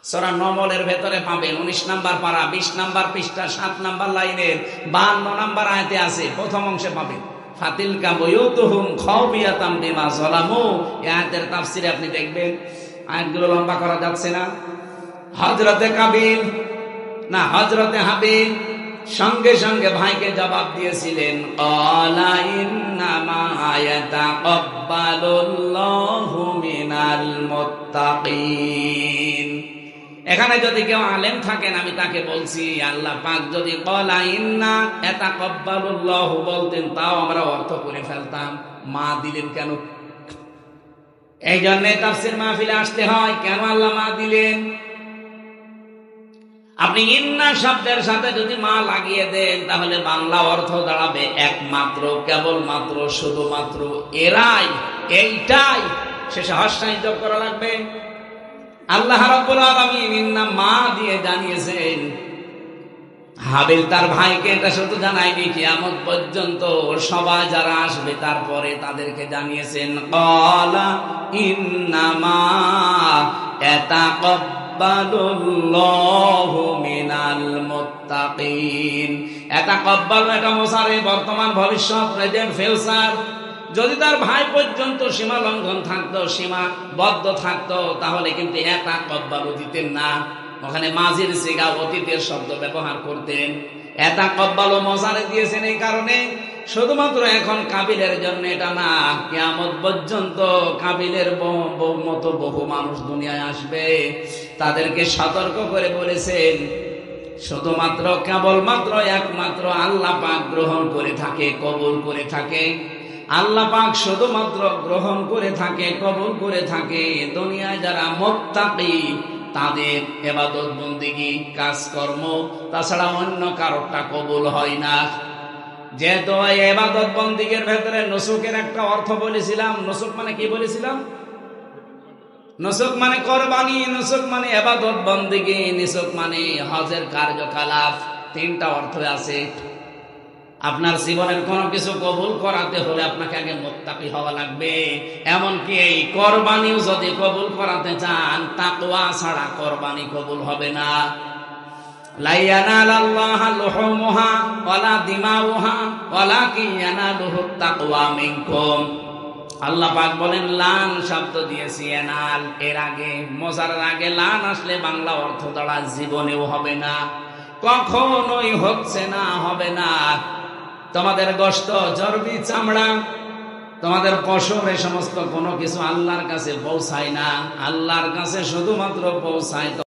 সূরা নমলের ভেতরে পাবেন 19 নাম্বার পারা 20 নাম্বার পৃষ্ঠা 7 নাম্বার লাইনের 52 নাম্বার আয়াতে আছে, প্রথম অংশে পাবেন। ফাতিলকা বুয়ুতুহুম খাওফিয়াতাম বিমা যালামু, এই আয়াতের তাফসীরে আপনি দেখবেন। আয়াতগুলো লম্বা করা যাচ্ছে না। হযরতে কাবিল না হযরতে হাবিল সঙ্গে সঙ্গে ভাইকে জবাব দিয়েছিলেন, ক্বালা ইন্নামা ইয়াতাকাব্বালুল্লাহু মিনাল মুত্তাকিন। এখানে যদি কেউ আলেম থাকেন আমি তাকে বলছি, আল্লাহ পাক যদি ক্বালা ইন্না ইয়াতাকাব্বালুল্লাহু বলতেন তাও আমরা অর্থ করে ফেলতাম। মা দিলেন কেন? এই জন্য তাফসীর মাহফিলে আসতে হয়। কেন আল্লাহ মা দিলেন? আপনি ইন্না শব্দের সাথে যদি মা লাগিয়ে দেন তাহলে বাংলা অর্থ দাঁড়াবে একমাত্র, কেবলমাত্র, শুধুমাত্র, এরাই, এইটাই। শেষে হস্যাই যোগ করা লাগবে। আল্লাহ রাব্বুল আলামিন ইন্না মা দিয়ে জানিয়েছেন। হাবিল তার ভাইকে এটা শুধু জানায়নি, কিয়ামত পর্যন্ত সবাই যারা আসবে তারপরে তাদেরকে জানিয়েছেন, ক্বালা ইন্নামা ইয়াতাকাব্বালুল্লাহু মিনাল মুত্তাকিন। ইয়াতাকাব্বালু এটা মুসারে বর্তমান ভবিষ্যৎ প্রেজেন্ট ফিউচার। যদি তার ভাই পর্যন্ত সীমা লঙ্ঘন থাকতো, সীমাবদ্ধ থাকতো, তাহলে কিন্তু ইয়াতাকাব্বালু দিতেন না, ওখানে মাজির সিগা অতীতের শব্দ ব্যবহার করতেন। ইয়াতাকাব্বালু মুসারে দিয়েছেন এই কারণে শুধুমাত্র এখন কাবিলের জন্য এটা না, কিয়ামত পর্যন্ত কাবিলের মতো বহু মানুষ দুনিয়ায় আসবে, তাদেরকে সতর্ক করে বলেছেন শুধুমাত্র কেবলমাত্র একমাত্র আল্লাহ পাক গ্রহণ করে থাকে, কবুল করে থাকে। আল্লাহ পাক শুধুমাত্র গ্রহণ করে থাকে, কবুল করে থাকে। দুনিয়ায় যারা মুত্তাকি তাদের ইবাদত বন্দেগী কাজকর্ম তাছাড়া অন্য কারোরটা কবুল হয় না। যেহেতু ইবাদত বন্দেগীর ভেতরে নুসুকের একটা অর্থ বলেছিলাম। নুসুক মানে কি বলেছিলাম? নুসুক মানে কোরবানি, নুসুক মানে ইবাদত বন্দেগী, নুসুক মানে হজের কার্যকলাপ। তিনটা অর্থ আছে। আপনার জীবনের কোনো কিছু কবুল করাতে হলে আপনাকে আগে মুত্তাকি হওয়া লাগবে। এমনকি এই কোরবানিও যদি কবুল করাতে চান, তাকওয়া ছাড়া কোরবানি কবুল হবে না। লা ইয়ানালাল্লাহু লুহুমুহা ওয়ালা দিমাউহা ওয়ালাকিন ইয়ানালুহুত তাকওয়া মিনকুম। আল্লাহ পাক বলেন লান শব্দ দিয়েছি এনাল, এর আগে মোজারের আগে লান আসলে বাংলা অর্থ দ্বারা জীবনেও হবে না, কখনোই হচ্ছে না, হবে না। তোমাদের গোশত, চর্বি, চামড়া, তোমাদের পশম, এই সমস্ত কোনো কিছু আল্লাহর কাছে পৌঁছায় না। আল্লাহর কাছে শুধুমাত্র পৌঁছায়